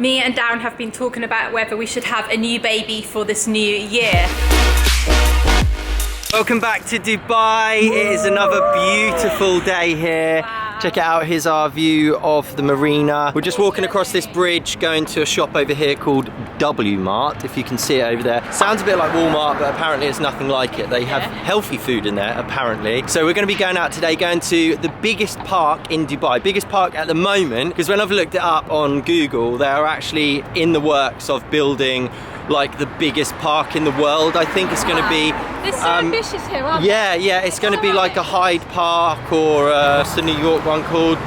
Me and Darren have been talking about whether we should have a new baby for this new year. Welcome back to Dubai. It is another beautiful day here. Wow. Check it out, here's our view of the marina. We're just walking across this bridge going to a shop over here called W Mart, if you can see it over there. Sounds a bit like Walmart, but apparently it's nothing like it. They have healthy food in there, apparently. So we're going to be going out today, going to the biggest park in Dubai. Biggest park at the moment, because when I've looked it up on Google, they are actually in the works of building like the biggest park in the world. I think it's going to be... They're so ambitious here, aren't they? Yeah, it's going to be like a Hyde Park or it's the New York one called...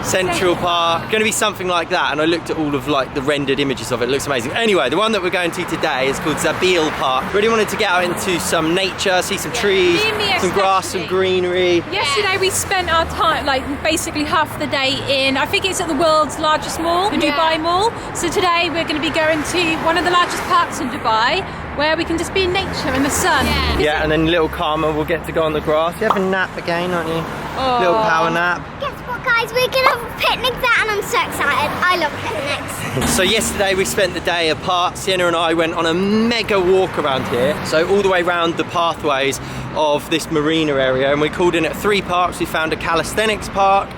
Central Park. Going to be something like that, and I looked at all of like the rendered images of it. It looks amazing. Anyway, the one that we're going to today is called Zabil Park. Really wanted to get out into some nature, see some trees, some grass, some greenery. Yesterday we spent our time, like basically half the day in, I think it's at the world's largest mall, the Dubai Mall. So today we're going to be going to one of the largest parks in Dubai, where we can just be in nature in the sun. Yeah, and then little Karma will get to go on the grass. You have a nap again, aren't you? Oh. Little power nap. Guess what, guys? We're gonna have a picnic there, and I'm so excited. I love picnics. So yesterday we spent the day apart. Sienna and I went on a mega walk around here. So all the way around the pathways of this marina area, and we called in at 3 parks. We found a calisthenics park.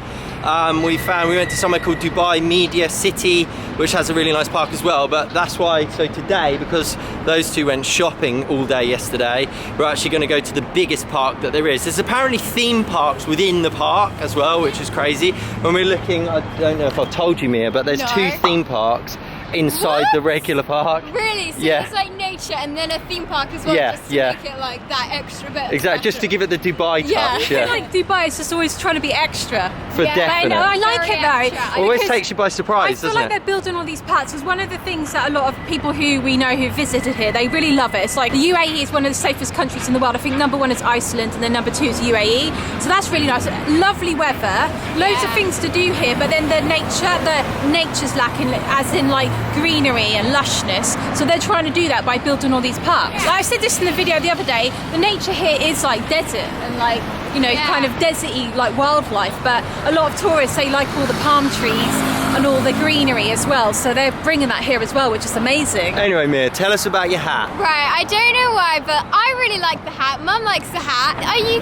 We went to somewhere called Dubai Media City, which has a really nice park as well. But that's why, so today, because those two went shopping all day yesterday, we're actually going to go to the biggest park that there is. There's apparently theme parks within the park as well, which is crazy. When we're looking, I don't know if I've told you, Mia, but there's 2 theme parks inside the regular park. Really? So it's like nature and then a theme park as well, just to make it like that extra bit. Exactly, just to give it the Dubai touch. Yeah, like Dubai is just always trying to be extra. For definite. I like it though. Always takes you by surprise, doesn't it? I feel like they're building all these parks, because one of the things that a lot of people who we know who visited here, they really love it. It's like the UAE is one of the safest countries in the world. I think number 1 is Iceland and then number 2 is UAE. So that's really nice. Lovely weather, loads of things to do here, but then the nature's lacking, as in like greenery and lushness. So they're trying to do that by building all these parks. Like I said this in the video the other day, the nature here is like desert and like, you know, kind of deserty like wildlife, but a lot of tourists, they like all the palm trees and all the greenery as well, so they're bringing that here as well, which is amazing. Anyway, Mia, tell us about your hat. Right, I don't know why, but I really like the hat. Mum likes the hat. Are you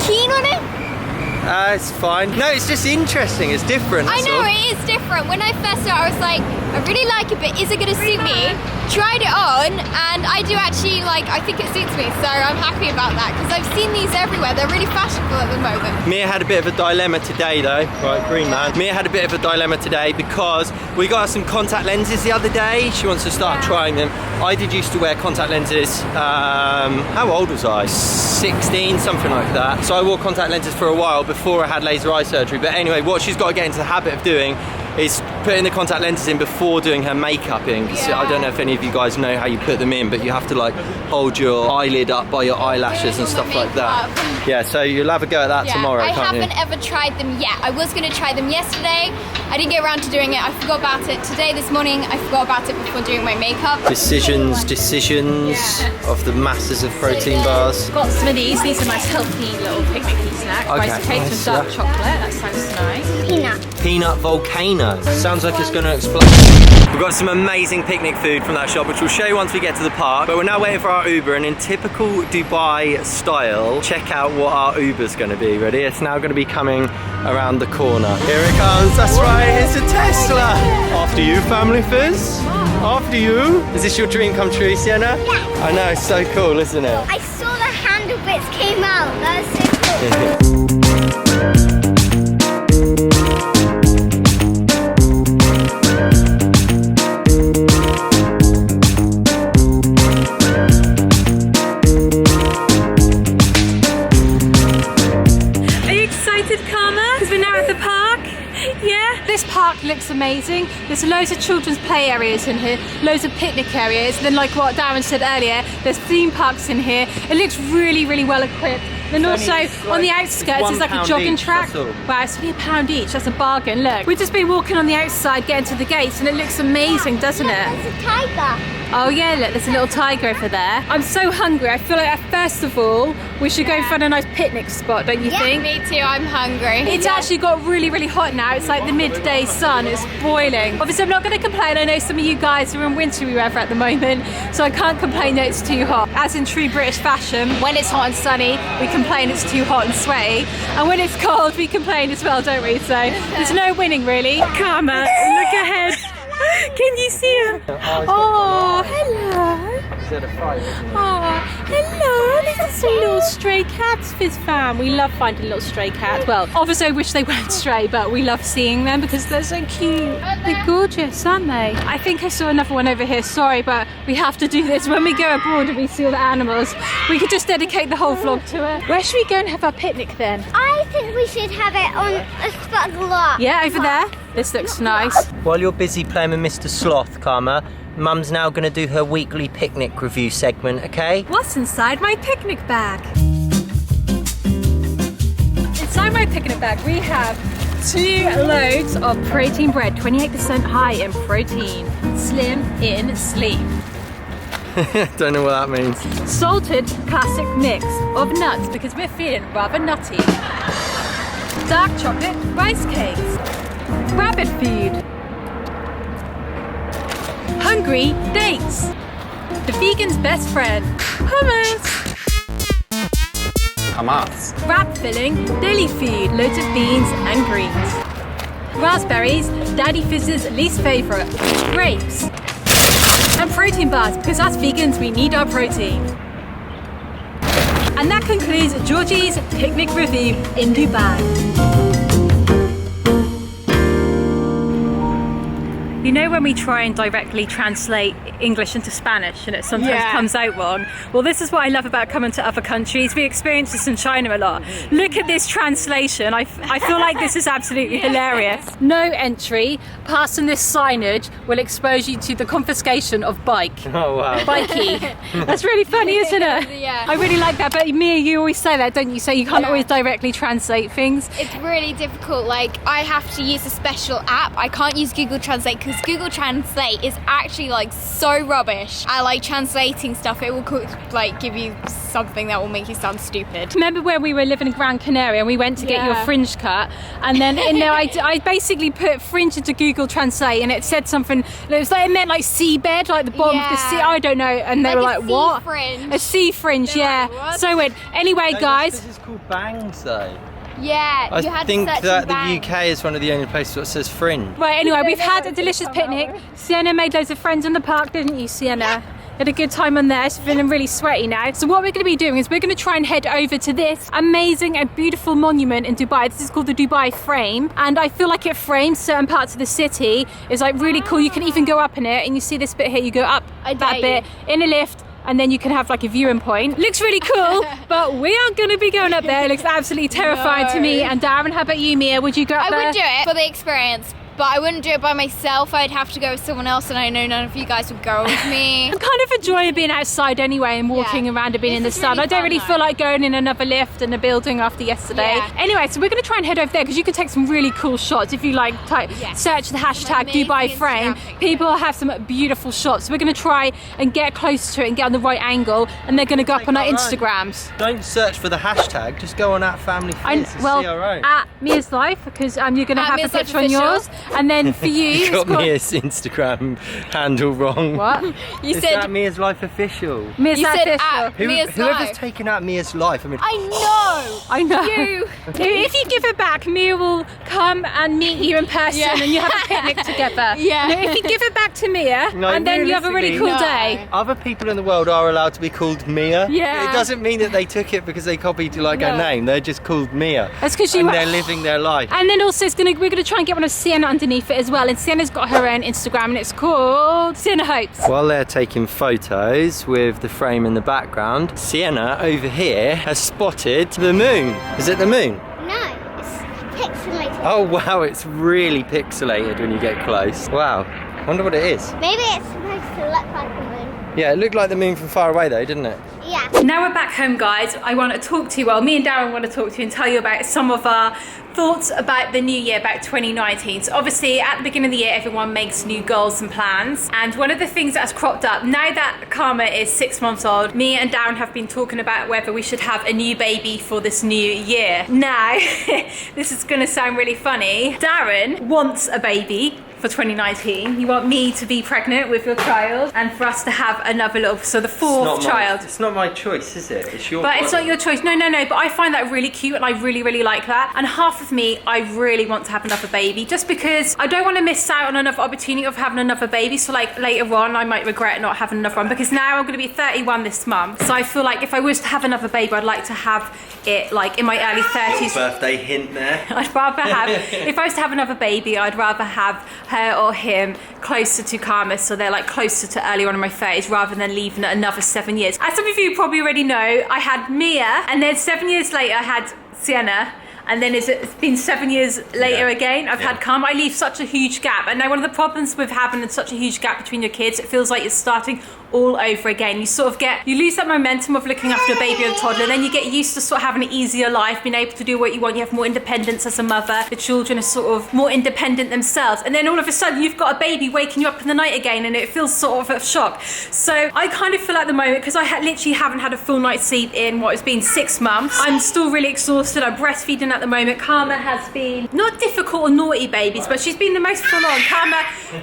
keen on it? It's fine. No, it's just interesting. It's different. I know, it is different. When I first saw it, I was like, I really like it, but is it going to suit me? Tried it on, and I do actually like, I think it suits me, so I'm happy about that, because I've seen these everywhere. They're really fashionable at the moment. Mia had a bit of a dilemma today though. Right, green man. Mia had a bit of a dilemma today because we got her some contact lenses the other day. She wants to start trying them. I used to wear contact lenses, how old was I? 16, something like that. So I wore contact lenses for a while before I had laser eye surgery. But anyway, what she's got to get into the habit of doing is putting the contact lenses in before doing her makeup in. I don't know if any of you guys know how you put them in, but you have to like hold your eyelid up by your eyelashes and stuff like that. Yeah, so you'll have a go at that tomorrow, can't you? I haven't ever tried them yet. I was going to try them yesterday. I didn't get around to doing it. I forgot about it today, this morning. I forgot about it before doing my makeup. Decisions of the masses of protein bars. Got some of these. These are nice healthy little picnicky snacks. Rice cakes with dark chocolate. That sounds nice. Peanut volcano. Sounds like it's going to explode. We've got some amazing picnic food from that shop, which we'll show you once we get to the park. But we're now waiting for our Uber, and in typical Dubai style, check out what our Uber's going to be. Ready? It's now going to be coming around the corner. Here it comes. That's right. It's a Tesla. After you, family Fizz. After you. Is this your dream come true, Sienna? Yeah. I know. It's so cool, isn't it? I saw the handle bits came out. That was so cool. This park looks amazing. There's loads of children's play areas in here, loads of picnic areas. Then like what Darren said earlier, there's theme parks in here. It looks really, really well equipped. Then It's also only, on the like, outskirts it's is like a £1 jogging each, track. that's all. Wow, it's only £1 each. That's a bargain. Look, we've just been walking on the outside, getting to the gates, and it looks amazing, doesn't it? There's a tiger. Oh yeah, look, there's a little tiger over there. I'm so hungry. I feel like first of all, we should go and find a nice picnic spot, don't you think? Me too, I'm hungry. It's actually got really, really hot now. It's like the midday sun. It's boiling. Obviously, I'm not going to complain. I know some of you guys are in wintry weather at the moment, so I can't complain that it's too hot. As in true British fashion, when it's hot and sunny, we complain it's too hot and sweaty. And when it's cold, we complain as well, don't we? So there's no winning, really. Karma, look ahead. Can you see him? Oh, hello. Oh, hello. This is some little stray cats, Fizz fam. We love finding little stray cats. Well, obviously I wish they weren't stray, but we love seeing them because they're so cute. They're gorgeous, aren't they? I think I saw another one over here. Sorry, but we have to do this. When we go abroad and we see all the animals, we could just dedicate the whole vlog to it. Where should we go and have our picnic then? I think we should have it on a spot lot. Yeah, over there. This looks nice. While you're busy playing with Mr. Sloth, Karma, Mum's now going to do her weekly picnic review segment, okay? What's inside my picnic bag? Inside my picnic bag we have 2 loads of protein bread, 28% high in protein, slim in sleep. Don't know what that means. Salted classic mix of nuts because we're feeling rather nutty. Dark chocolate rice cakes. Rabbit food. Hungry dates. The vegan's best friend. Hummus. Wrap filling daily food. Loads of beans and greens. Raspberries, Daddy Fizz's least favourite. Grapes. And protein bars because us vegans, we need our protein. And that concludes Georgie's picnic review in Dubai. You know when we try and directly translate English into Spanish and it sometimes comes out wrong? Well, this is what I love about coming to other countries. We experience this in China a lot. Look at this translation. I feel like this is absolutely hilarious. No entry. Passing this signage will expose you to the confiscation of bike. Oh, wow. Bikey. That's really funny, isn't it? Yeah. I really like that. But Mia, you always say that, don't you? So you can't always directly translate things. It's really difficult. Like, I have to use a special app. I can't use Google Translate because Google Translate is actually like so rubbish at like translating stuff. It will like give you something that will make you sound stupid. Remember when we were living in Gran Canaria and we went to get your fringe cut, and then in there I basically put fringe into Google Translate and it said something. It was like it meant like seabed, like the bottom of the sea. I don't know, and they were like, "What? Fringe. A sea fringe?" Yeah. Like, what? So weird. Anyway, guys. This is called bangs, though. Yeah, you I had think to search that in the bank. UK is one of the only places that says fringe. Right, anyway, we've had a delicious picnic. Sienna made loads of friends in the park, didn't you, Sienna? Had a good time on there. She's feeling really sweaty now. So what we're going to be doing is we're going to try and head over to this amazing and beautiful monument in Dubai. This is called the Dubai Frame, and I feel like it frames certain parts of the city. It's like really cool. You can even go up in it, and you see this bit here. You go up that bit in a lift, and then you can have like a viewing point. Looks really cool, but we aren't going to be going up there. It looks absolutely terrifying to me and Darren. How about you, Mia? Would you go up there? I would do it for the experience, but I wouldn't do it by myself. I'd have to go with someone else, and I know none of you guys would go with me. I'm kind of enjoying being outside anyway and walking around and being in the sun. I don't really feel like going in another lift in a building after yesterday. Yeah. Anyway, so we're going to try and head over there because you can take some really cool shots if you like search the hashtag Dubai Frame. People have some beautiful shots. So we're going to try and get close to it and get on the right angle, and they're going to go up on our Instagrams. Don't search for the hashtag, just go on @FamilyFizz and see our own. At Mia's Life, because you're going to have the Mia's Life picture on Official. yours. And then for you, You it's got got Mia's Instagram handle wrong. What? You Is said that Mia's Life Official? Mia's you Life said Official. at Mia's Whoever's Life. taken out Mia's life, I mean, I know. You. If you give it back, Mia will come and meet you in person, and you have a picnic together. Yeah. No, if you give it back to Mia, No, and then you have a really cool realistically, day. other people in the world are allowed to be called Mia. Yeah. It doesn't mean that they took it because they copied like her name. They're just called Mia. That's because and they're living their life. And then also we're gonna try and get one of Sienna underneath it as well. And Sienna's got her own Instagram, and it's called Sienna Hopes. While they're taking photos with the frame in the background, Sienna over here has spotted the moon. Is it the moon? No, it's pixelated. Oh wow, it's really pixelated when you get close. Wow. I wonder what it is. Maybe it's supposed to look like a moon. Yeah, it looked like the moon from far away though, didn't it? Yeah. Now we're back home, guys. I want to talk to you, well, me and Darren want to talk to you and tell you about some of our thoughts about the new year, about 2019. So obviously at the beginning of the year, everyone makes new goals and plans. And one of the things that's cropped up, now that Karma is 6 months old, me and Darren have been talking about whether we should have a new baby for this new year. Now, this is gonna sound really funny. Darren wants a baby for 2019. You want me to be pregnant with your child and for us to have another little, so the fourth child. It's not my choice, is it? It's your But it's not your choice. No, but I find that really cute and I really like that. And half of me, I really want to have another baby just because I don't want to miss out on another opportunity of having another baby. So like later on, I might regret not having another one because now I'm going to be 31 this month. So I feel like if I was to have another baby, I'd like to have it like in my early 30s. Birthday hint there. I'd rather have, if I was to have another baby, I'd rather have her or him closer to Karma, so they're like closer to earlier on in my 30s rather than leaving it another 7 years. As some of you probably already know, I had Mia and then 7 years later I had Sienna. And then it's been 7 years later again, I've had Karma. I leave such a huge gap. And now one of the problems with having such a huge gap between your kids, it feels like you're starting all over again. You sort of you lose that momentum of looking after a baby or a toddler, and then you get used to sort of having an easier life, being able to do what you want. You have more independence as a mother. The children are sort of more independent themselves. And then all of a sudden you've got a baby waking you up in the night again, and it feels sort of a shock. So I kind of feel at the moment, because I literally haven't had a full night's sleep in what has been 6 months, I'm still really exhausted. I'm breastfeeding at the moment. Karma has been not difficult or naughty babies, but she's been the most full on.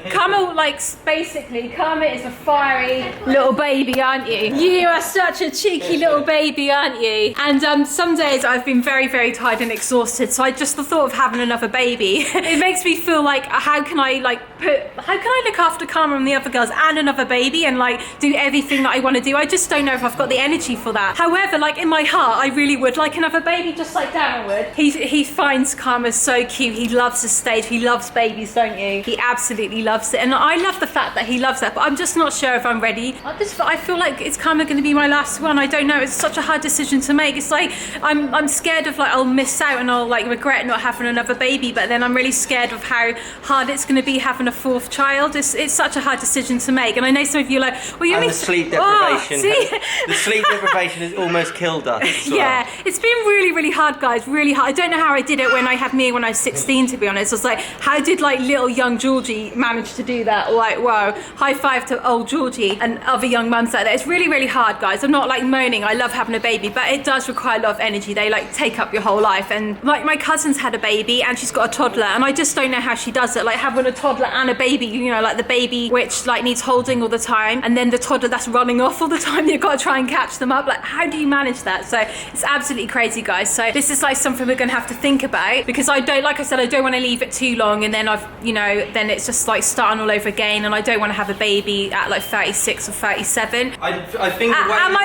Karma likes, basically, Karma is a fiery little baby, aren't you? You are such a cheeky little baby, aren't you? And some days I've been very tired and exhausted, so the thought of having another baby, it makes me feel like how can I look after Karma and the other girls and another baby and like do everything that I want to do? I just don't know if I've got the energy for that. However, like in my heart, I really would like another baby, just like Darren would. He finds Karma so cute. He loves the stage. He loves babies, don't you? He absolutely loves it. And I love the fact that he loves that, but I'm just not sure if I'm ready. I feel like it's Karma going to be my last one. I don't know. It's such a hard decision to make. It's like I'm scared of like I'll miss out and I'll like regret not having another baby, but then I'm really scared of how hard it's going to be having a fourth child. It's such a hard decision to make. And I know some of you are like, well, you mean the sleep deprivation. The sleep deprivation has almost killed us. Yeah, it's been really hard, guys. Really hard. I don't know how I did it when I had Mia when I was 16, to be honest. I was like, how did like little young Georgie manage to do that? Like, wow, high five to old Georgie and other young mums out there. It's really hard, guys. I'm not like moaning. I love having a baby, but it does require a lot of energy. They like take up your whole life. And like my cousin's had a baby and she's got a toddler, and I just don't know how she does it. Like having a toddler and a baby, you know, like the baby which like needs holding all the time, and then the toddler that's running off all the time. You've got to try and catch them up. Like, how do you manage that? So it's absolutely crazy, guys. So this is like something we're gonna have to think about, because I don't, like I said, I don't want to leave it too long and then then it's just like starting all over again, and I don't want to have a baby at like 36 or 37. I think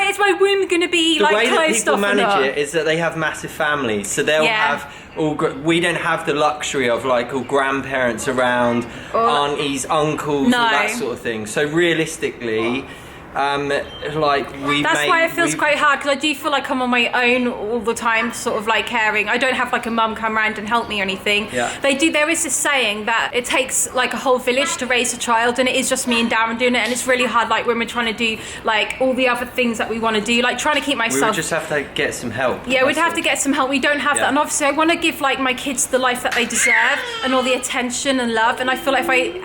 is my womb going to be like closed off? The way that people manage it is that they have massive families, so they'll have we don't have the luxury of like all grandparents around, aunties, uncles, all that sort of thing. So realistically, that's why it feels quite hard, because I do feel like I'm on my own all the time, sort of like caring. I don't have like a mum come around and help me or anything. There is this saying that it takes like a whole village to raise a child, and it is just me and Darren doing it, and it's really hard like when we're trying to do like all the other things that we want to do, like trying to keep myself. We would just have to get some help. Yeah, we'd have to get some help. We don't have that, and obviously I want to give like my kids the life that they deserve and all the attention and love, and I feel like if I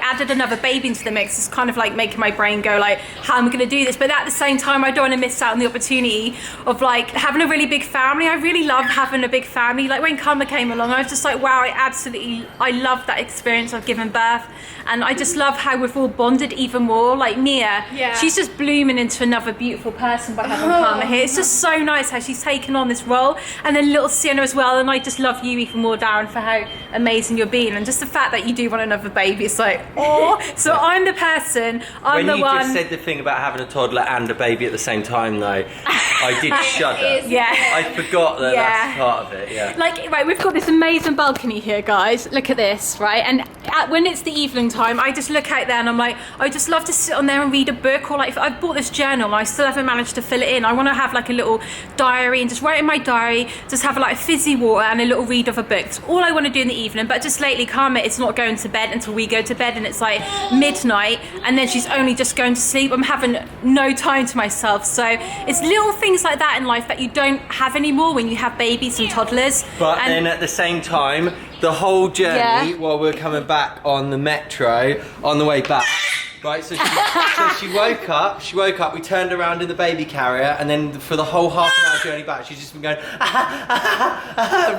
added another baby into the mix, it's kind of like making my brain go like, how am I going to do this? But at the same time, I don't want to miss out on the opportunity of like having a really big family. I really love having a big family. Like when Karma came along, I was just like, wow, I love that experience of giving birth, and I just love how we've all bonded even more. Like Mia, she's just blooming into another beautiful person by having Karma here. It's just so nice how she's taken on this role, and then little Sienna as well. And I just love you even more, Darren, for how amazing you're being, and just the fact that you do want another baby. It's like, oh. So I'm the person. I'm the one. said the thing about having a toddler and a baby at the same time, though, I did shudder. Yeah. I forgot that that's part of it, yeah. Like, right, we've got this amazing balcony here, guys. Look at this, right? And when it's the evening time, I just look out there and I'm like, I just love to sit on there and read a book. Or like, if I've bought this journal and I still haven't managed to fill it in, I want to have like a little diary and just write in my diary, just have like a fizzy water and a little read of a book. It's all I want to do in the evening. But just lately, Karma is not going to bed until we go to bed, and it's like midnight, and then she's only just going to sleep. I'm having no time to myself. So it's little things like that in life that you don't have anymore when you have babies and toddlers. But then at the same time, the whole journey while we're coming back on the metro, on the way back, right, so she woke up, we turned around in the baby carrier, and then for the whole half an hour journey back, she's just been going,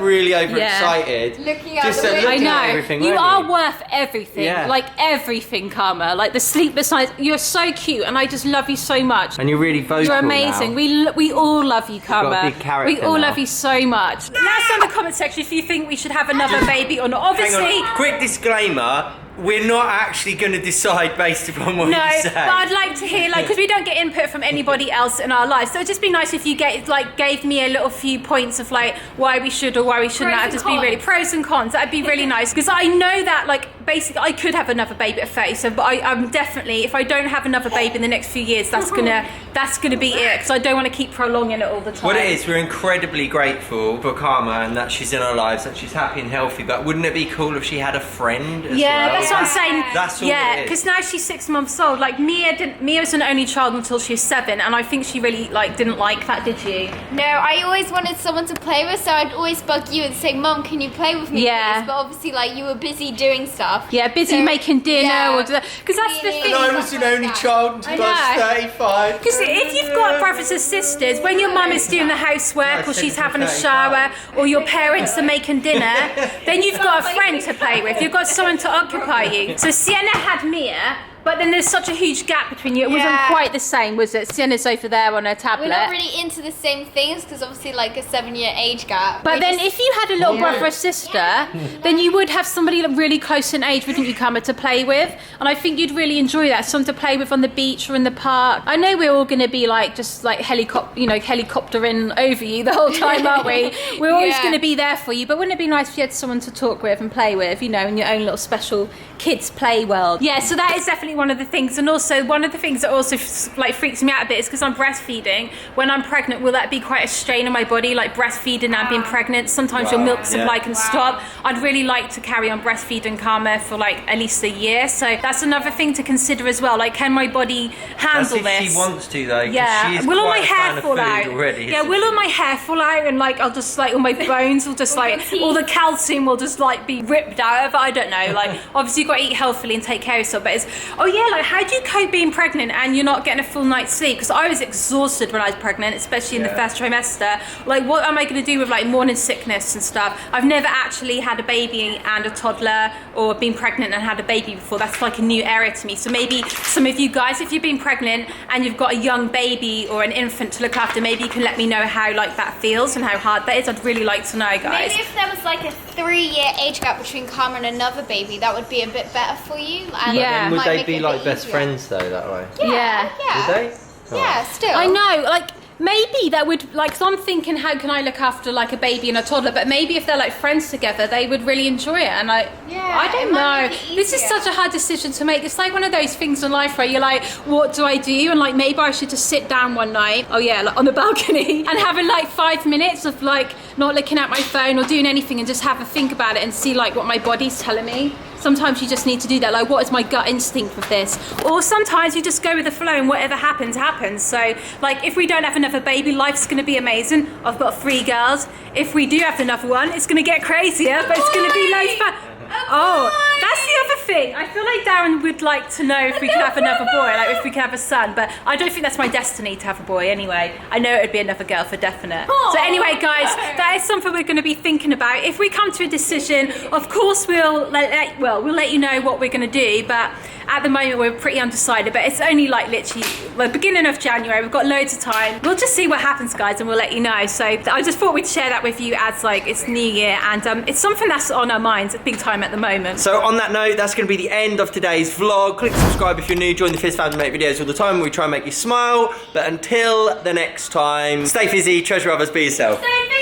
really overexcited. Looking out just the window. I know. At everything, You weren't are worth everything. Yeah. Like everything, Karma. Like the sleepless nights. You're so cute, and I just love you so much. And you're really vocal. You're amazing. Now. We all love you, Karma. got a big character we all now. love you so much. Let us know in the comment section if you think we should have another baby or not. Obviously. Hang on, quick disclaimer. We're not actually going to decide based upon what No, you say. but I'd like to hear, like, because we don't get input from anybody else in our lives, so it'd just be nice if you gave me a little few points of like why we should or why we shouldn't. That'd just be really pros and cons. That'd be really nice, because I know that like basically I could have another baby at 30. So, but I'm definitely, if I don't have another baby in the next few years, that's gonna be it, because I don't want to keep prolonging it all the time. What it is, we're incredibly grateful for Karma and that she's in our lives, that she's happy and healthy. But wouldn't it be cool if she had a friend as well? That's what I'm saying. That's all yeah, it is. because now she's 6 months old. Like Mia was an only child until she was 7, and I think she really didn't like that. Did you? No, I always wanted someone to play with, so I'd always bug you and say, "Mum, can you play with me?" Yeah. Please? But obviously, like you were busy doing stuff. Yeah, busy making dinner, because that's the thing. And I was an only child until I was 35. Because if you've got brothers and sisters, when your mum is doing the housework or she's having a shower or your parents are making dinner, then you've got a friend to play with. You've got someone to occupy you. So Sienna had Mia, but then there's such a huge gap between you. It wasn't quite the same, was it? Sienna's over there on her tablet. We're not really into the same things because obviously like a 7-year age gap. But then if you had a little brother or sister, then you would have somebody really close in age, wouldn't you, Karma, to play with? And I think you'd really enjoy that. Someone to play with on the beach or in the park. I know we're all going to be like just like helicoptering over you the whole time, aren't we? We're always going to be there for you. But wouldn't it be nice if you had someone to talk with and play with, in your own little special kids play world? Yeah, so that is definitely one of the things. And also one of the things that also freaks me out a bit is because I'm breastfeeding. When I'm pregnant, will that be quite a strain on my body, like breastfeeding and being pregnant? Sometimes your milk supply can stop. I'd really like to carry on breastfeeding Karma for like at least a year. So that's another thing to consider as well. Like, can my body handle this? She wants to though. Yeah. She is Will all my quite a hair fan fall of food out? already, Yeah. isn't Will all she? my hair fall out and like I'll just like all my bones will just like all the calcium will just like be ripped out of it? I don't know. Like obviously you've got to eat healthily and take care of yourself. But it's like how do you cope being pregnant and you're not getting a full night's sleep? Because I was exhausted when I was pregnant, especially in the first trimester. Like what am I going to do with like morning sickness and stuff? I've never actually had a baby and a toddler or been pregnant and had a baby before. That's like a new area to me. So maybe some of you guys, if you've been pregnant and you've got a young baby or an infant to look after, maybe you can let me know how like that feels and how hard that is. I'd really like to know, guys. Maybe if there was like a 3-year age gap between Karma and another baby, that would be a bit better for you. And Yeah. Would might they make be it a like bit best easier. friends though that way? Yeah. Would they? Yeah, still. I know, like maybe that would like. So I'm thinking, how can I look after like a baby and a toddler? But maybe if they're like friends together, they would really enjoy it. And I don't it might know. make it This is easier. such a hard decision to make. It's like one of those things in life where you're like, what do I do? And like maybe I should just sit down one night. Like on the balcony and having like 5 minutes of like not looking at my phone or doing anything and just have a think about it and see like what my body's telling me. Sometimes you just need to do that, like what is my gut instinct with this? Or sometimes you just go with the flow and whatever happens, happens. So like if we don't have another baby, life's gonna be amazing. I've got 3 girls. If we do have another one, it's gonna get crazier, but it's gonna be loads fun. Oh, that's the other thing. I feel like Darren would like to know if we could have another boy, like if we could have a son, but I don't think that's my destiny to have a boy anyway. I know it would be another girl for definite. So anyway, guys, that is something we're going to be thinking about. If we come to a decision, of course we'll let you know what we're going to do, but at the moment we're pretty undecided, but it's only like literally the beginning of January. We've got loads of time. We'll just see what happens, guys, and we'll let you know. So I just thought we'd share that with you as like it's New Year, and it's something that's on our minds big time at the moment. So on that note, that's going to be the end of today's vlog. Click subscribe if you're new. Join the Fizz family, make videos all the time. We try and make you smile. But until the next time, stay fizzy, treasure others, be yourself. Stay